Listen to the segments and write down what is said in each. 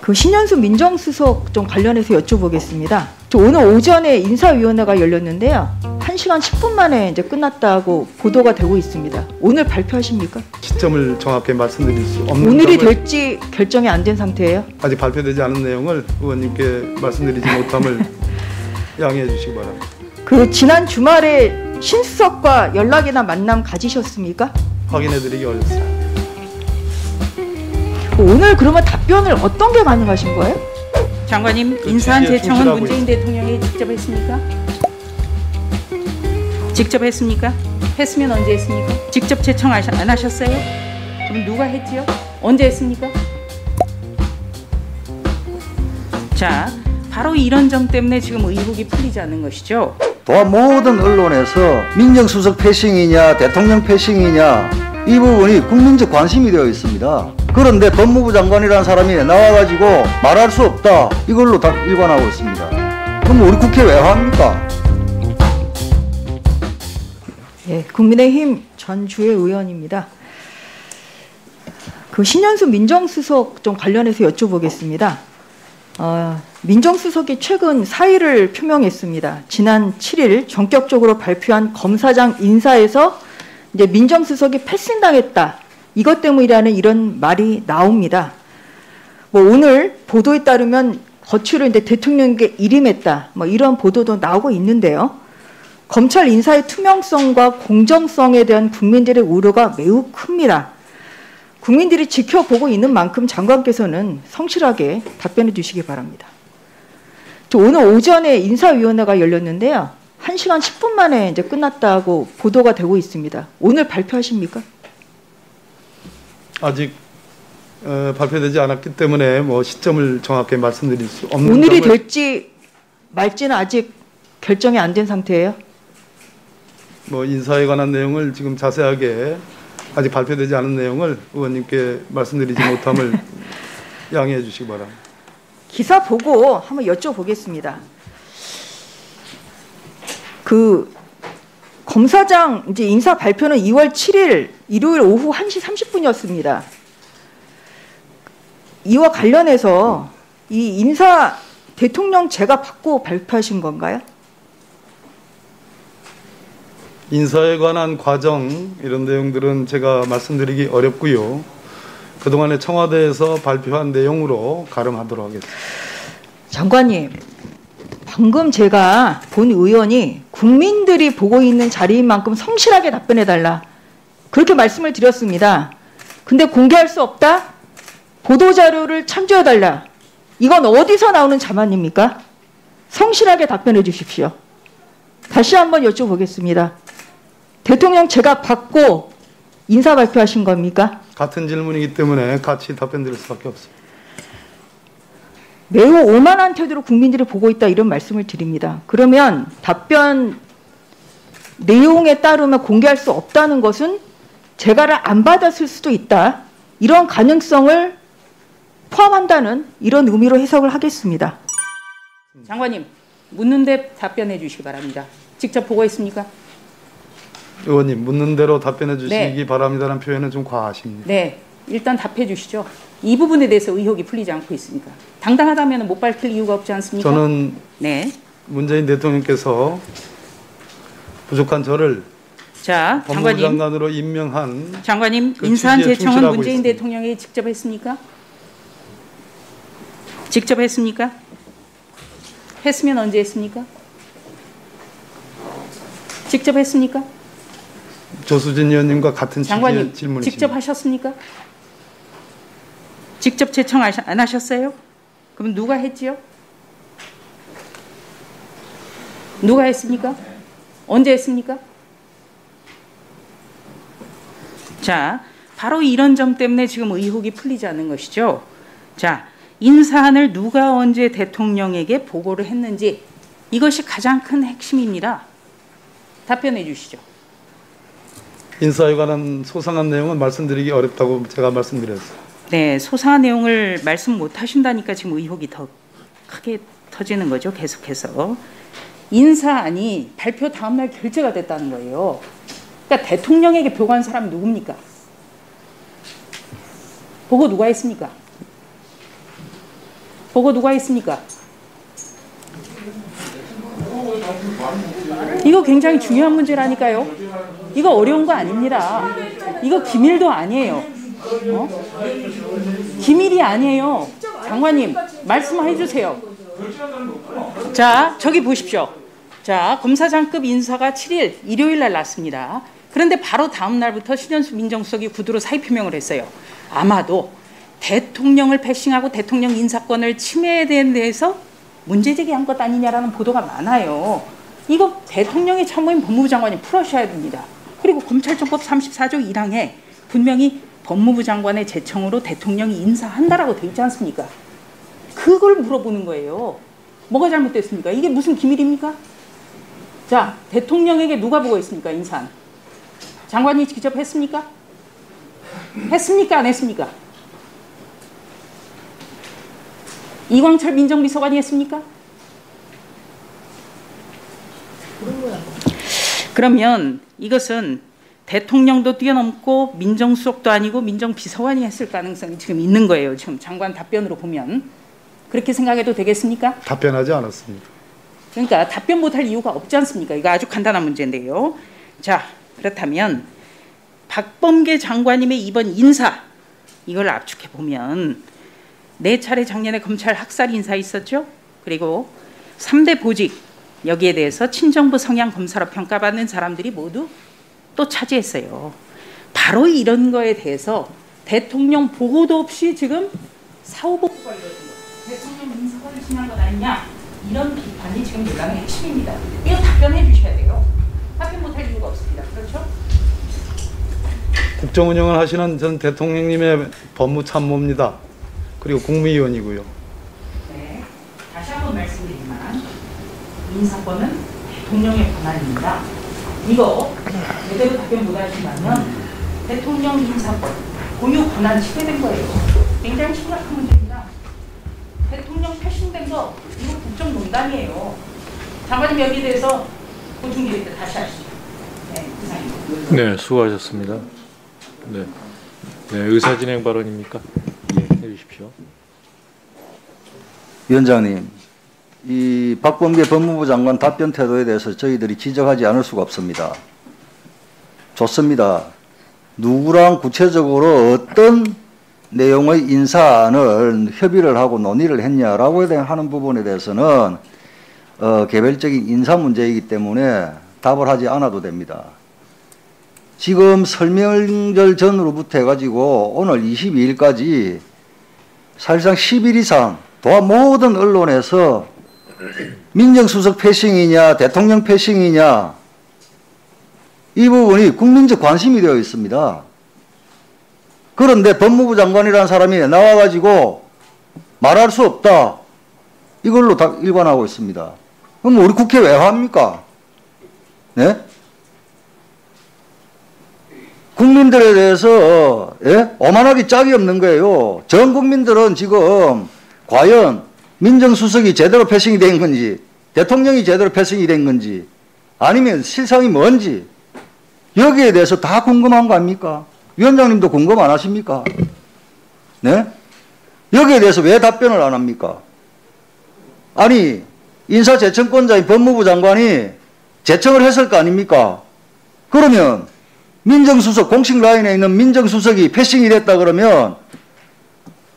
그 신현수 민정수석 좀 관련해서 여쭤보겠습니다. 저 오늘 오전에 인사위원회가 열렸는데요. 1시간 10분 만에 이제 끝났다고 보도가 되고 있습니다. 오늘 발표하십니까? 시점을 정확히 말씀드릴 수 없는 오늘이 될지 결정이 안 된 상태예요? 아직 발표되지 않은 내용을 의원님께 말씀드리지 못함을 양해해 주시기 바랍니다. 그 지난 주말에 신수석과 연락이나 만남 가지셨습니까? 확인해 드리기 어렵습니다. 오늘 그러면 답변을 어떤 게 가능하신 거예요? 장관님, 그 인사안 취지에 제청은 충실하고 문재인 대통령이 직접 했습니까? 직접 했습니까? 했으면 언제 했습니까? 직접 제청 안 하셨어요? 그럼 누가 했지요? 언제 했습니까? 자, 바로 이런 점 때문에 지금 의혹이 풀리지 않는 것이죠. 또한 모든 언론에서 민정수석 패싱이냐 대통령 패싱이냐 이 부분이 국민적 관심이 되어 있습니다. 그런데 법무부 장관이라는 사람이 나와가지고 말할 수 없다 이걸로 다 일관하고 있습니다. 그럼 우리 국회 왜 합니까? 예, 국민의힘 전주의 의원입니다. 그 신현수 민정수석 좀 관련해서 여쭤보겠습니다. 민정수석이 최근 사의를 표명했습니다. 지난 7일 전격적으로 발표한 검사장 인사에서 이제 민정수석이 패싱당했다. 이것 때문이라는 이런 말이 나옵니다. 뭐 오늘 보도에 따르면 거취를 이제 대통령에게 일임했다. 뭐 이런 보도도 나오고 있는데요. 검찰 인사의 투명성과 공정성에 대한 국민들의 우려가 매우 큽니다. 국민들이 지켜보고 있는 만큼 장관께서는 성실하게 답변해 주시기 바랍니다. 저 오늘 오전에 인사위원회가 열렸는데요. 1시간 10분 만에 이제 끝났다고 보도가 되고 있습니다. 오늘 발표하십니까? 아직 발표되지 않았기 때문에 뭐 시점을 정확히 말씀드릴 수 없는 오늘이 점을 될지 말지는 아직 결정이 안 된 상태예요? 뭐 인사에 관한 내용을 지금 자세하게 아직 발표되지 않은 내용을 의원님께 말씀드리지 못함을 양해해 주시기 바랍니다. 기사 보고 한번 여쭤보겠습니다. 그 검사장 이제 인사 발표는 2월 7일 일요일 오후 1시 30분이었습니다. 이와 관련해서 이 인사 대통령 제가 받고 발표하신 건가요? 인사에 관한 과정 이런 내용들은 제가 말씀드리기 어렵고요. 그동안에 청와대에서 발표한 내용으로 가름하도록 하겠습니다. 장관님, 방금 제가 본 의원이 국민들이 보고 있는 자리인 만큼 성실하게 답변해달라. 그렇게 말씀을 드렸습니다. 근데 공개할 수 없다? 보도자료를 참조해달라. 이건 어디서 나오는 자만입니까? 성실하게 답변해 주십시오. 다시 한번 여쭤보겠습니다. 대통령 제가 받고 인사 발표하신 겁니까? 같은 질문이기 때문에 같이 답변드릴 수밖에 없습니다. 매우 오만한 태도로 국민들이 보고 있다 이런 말씀을 드립니다. 그러면 답변 내용에 따르면 공개할 수 없다는 것은 재가를 안 받았을 수도 있다. 이런 가능성을 포함한다는 이런 의미로 해석을 하겠습니다. 장관님, 묻는데 답변해 주시기 바랍니다. 직접 보고 있습니까? 의원님, 묻는 대로 답변해 주시기 네. 바랍니다라는 표현은 좀 과하십니다. 네, 일단 답해 주시죠. 이 부분에 대해서 의혹이 풀리지 않고 있으니까. 당당하다면 못 밝힐 이유가 없지 않습니까? 저는 네. 문재인 대통령께서 부족한 저를 자, 법무부 장관님. 장관으로 임명한 장관님, 그 인사안 취지에 제청은 충실하고 문재인 있습니다. 대통령이 직접 했습니까? 직접 했습니까? 했으면 언제 했습니까? 직접 했습니까? 조수진 의원님과 같은 취지의 장관님, 질문이십니다. 직접 하셨습니까? 직접 제청 안 하셨어요? 그럼 누가 했지요? 누가 했습니까? 언제 했습니까? 자, 바로 이런 점 때문에 지금 의혹이 풀리지 않는 것이죠. 자, 인사안을 누가 언제 대통령에게 보고를 했는지 이것이 가장 큰 핵심입니다. 답변해 주시죠. 인사에 관한 소상한 내용은 말씀드리기 어렵다고 제가 말씀드렸어요. 네, 소상한 내용을 말씀 못 하신다니까 지금 의혹이 더 크게 터지는 거죠. 계속해서. 인사안이 발표 다음 날 결재가 됐다는 거예요. 그러니까 대통령에게 보고한 사람이 누굽니까? 보고 누가 했습니까? 보고 누가 했습니까? 이거 굉장히 중요한 문제라니까요. 이거 어려운 거 아닙니다. 이거 기밀도 아니에요. 기밀이 아니에요. 장관님 말씀해 주세요. 자, 저기 보십시오. 자, 검사장급 인사가 7일 일요일 날 났습니다. 그런데 바로 다음 날부터 신현수 민정수석이 구두로 사의 표명을 했어요. 아마도 대통령을 패싱하고 대통령 인사권을 침해에 대해서 문제 제기한 것 아니냐라는 보도가 많아요. 이거 대통령의 참모인 법무부 장관이 풀어셔야 됩니다. 그리고 검찰청법 34조 1항에 분명히 법무부 장관의 제청으로 대통령이 인사한다라고 돼 있지 않습니까? 그걸 물어보는 거예요. 뭐가 잘못됐습니까? 이게 무슨 기밀입니까? 자, 대통령에게 누가 보고 있습니까? 인사한. 장관이 직접 했습니까? 했습니까? 안 했습니까? 이광철 민정비서관이 했습니까? 그러면 이것은 대통령도 뛰어넘고 민정수석도 아니고 민정비서관이 했을 가능성이 지금 있는 거예요. 지금 장관 답변으로 보면. 그렇게 생각해도 되겠습니까? 답변하지 않았습니다. 그러니까 답변 못할 이유가 없지 않습니까? 이거 아주 간단한 문제인데요. 자, 그렇다면 박범계 장관님의 이번 인사, 이걸 압축해 보면 4차례 작년에 검찰 학살 인사 있었죠? 그리고 3대 보직, 여기에 대해서 친정부 성향 검사로 평가받는 사람들이 모두 또 차지했어요. 바로 이런 거에 대해서 대통령 보고도 없이 지금 사후보고 관리를 한 거예요. 대통령 인사권을 침해한 것 아니냐, 이런 비판이 지금 논란의 핵심입니다. 이거 답변해 주셔야 돼요. 답변 못할 이유가 없습니다. 그렇죠? 국정 운영을 하시는 전 대통령님의 법무참모입니다. 그리고 국무위원이고요. 네, 다시 한번 말씀드리지만 인사권은 대통령의 권한입니다. 이거 제대로 답변 못하신다면 대통령 인사권 고유 권한 침해된 거예요. 굉장히 심각한 문제입니다. 대통령 패싱된 거 이거 국정농단이에요. 장관님 여기에 대해서 보충 질의 다시 하시죠. 네, 이상입니다. 네, 수고하셨습니다. 네, 의사진행 발언입니까? 예, 해주십시오. 위원장님, 이 박범계 법무부 장관 답변 태도에 대해서 저희들이 지적하지 않을 수가 없습니다. 좋습니다. 누구랑 구체적으로 어떤 내용의 인사안을 협의를 하고 논의를 했냐라고 하는 부분에 대해서는 개별적인 인사 문제이기 때문에 답을 하지 않아도 됩니다. 지금 설명절 전으로부터 해가지고 오늘 22일까지 사실상 10일 이상 도합 모든 언론에서 민정수석 패싱이냐 대통령 패싱이냐 이 부분이 국민적 관심이 되어 있습니다. 그런데 법무부 장관이라는 사람이 나와가지고 말할 수 없다. 이걸로 다 일관하고 있습니다. 그럼 우리 국회 왜 합니까? 네? 국민들에 대해서 오만하기 짝이 없는 거예요. 전 국민들은 지금 과연 민정수석이 제대로 패싱이 된 건지 대통령이 제대로 패싱이 된 건지 아니면 실상이 뭔지 여기에 대해서 다 궁금한 거 아닙니까? 위원장님도 궁금 안 하십니까? 네? 여기에 대해서 왜 답변을 안 합니까? 아니 인사재청권자인 법무부 장관이 재청을 했을 거 아닙니까? 그러면 민정수석 공식 라인에 있는 민정수석이 패싱이 됐다 그러면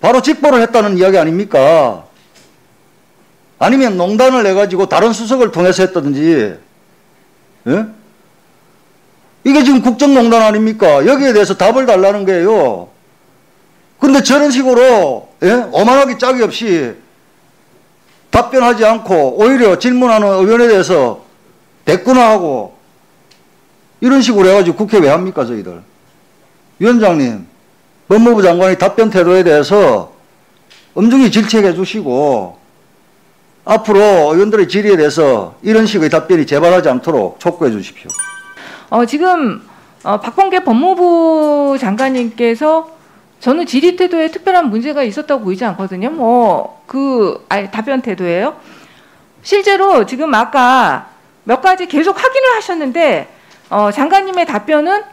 바로 직보를 했다는 이야기 아닙니까? 아니면 농단을 해가지고 다른 수석을 통해서 했다든지 예? 이게 지금 국정농단 아닙니까? 여기에 대해서 답을 달라는 거예요. 근데 저런 식으로 오만하기 짝이 없이 답변하지 않고 오히려 질문하는 의원에 대해서 대꾸나하고 이런 식으로 해가지고 국회 왜 합니까 저희들? 위원장님, 법무부 장관의 답변 태도에 대해서 엄중히 질책해 주시고 앞으로 의원들의 질의에 대해서 이런 식의 답변이 재발하지 않도록 촉구해 주십시오. 지금 박범계 법무부 장관님께서 저는 질의 태도에 특별한 문제가 있었다고 보이지 않거든요. 답변 태도예요. 실제로 지금 아까 몇 가지 계속 확인을 하셨는데 장관님의 답변은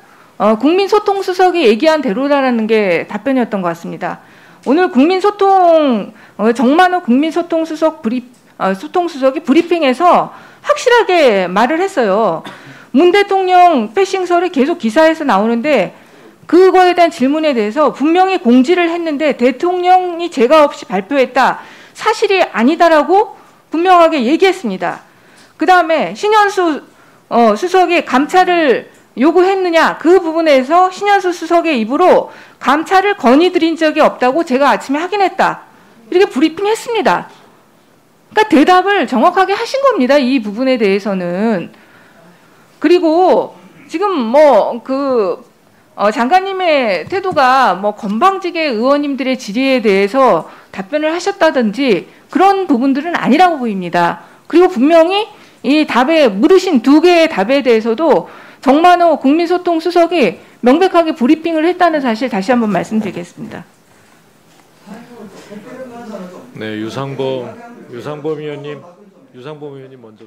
국민소통수석이 얘기한 대로라는 게 답변이었던 것 같습니다. 오늘 정만호 소통수석이 브리핑에서 확실하게 말을 했어요. 문 대통령 패싱설이 계속 기사에서 나오는데 그거에 대한 질문에 대해서 분명히 공지를 했는데 대통령이 제가 없이 발표했다. 사실이 아니다라고 분명하게 얘기했습니다. 그 다음에 신현수 수석이 감찰을 요구했느냐 그 부분에서 신현수 수석의 입으로 감찰을 건의드린 적이 없다고 제가 아침에 확인했다. 이렇게 브리핑했습니다. 그러니까 대답을 정확하게 하신 겁니다. 이 부분에 대해서는. 그리고 지금 장관님의 태도가 건방지게 의원님들의 질의에 대해서 답변을 하셨다든지 그런 부분들은 아니라고 보입니다. 그리고 분명히 이 답에 물으신 2개의 답에 대해서도 정만호 국민소통수석이 명백하게 브리핑을 했다는 사실 다시 한번 말씀드리겠습니다. 네, 유상범 의원님 먼저.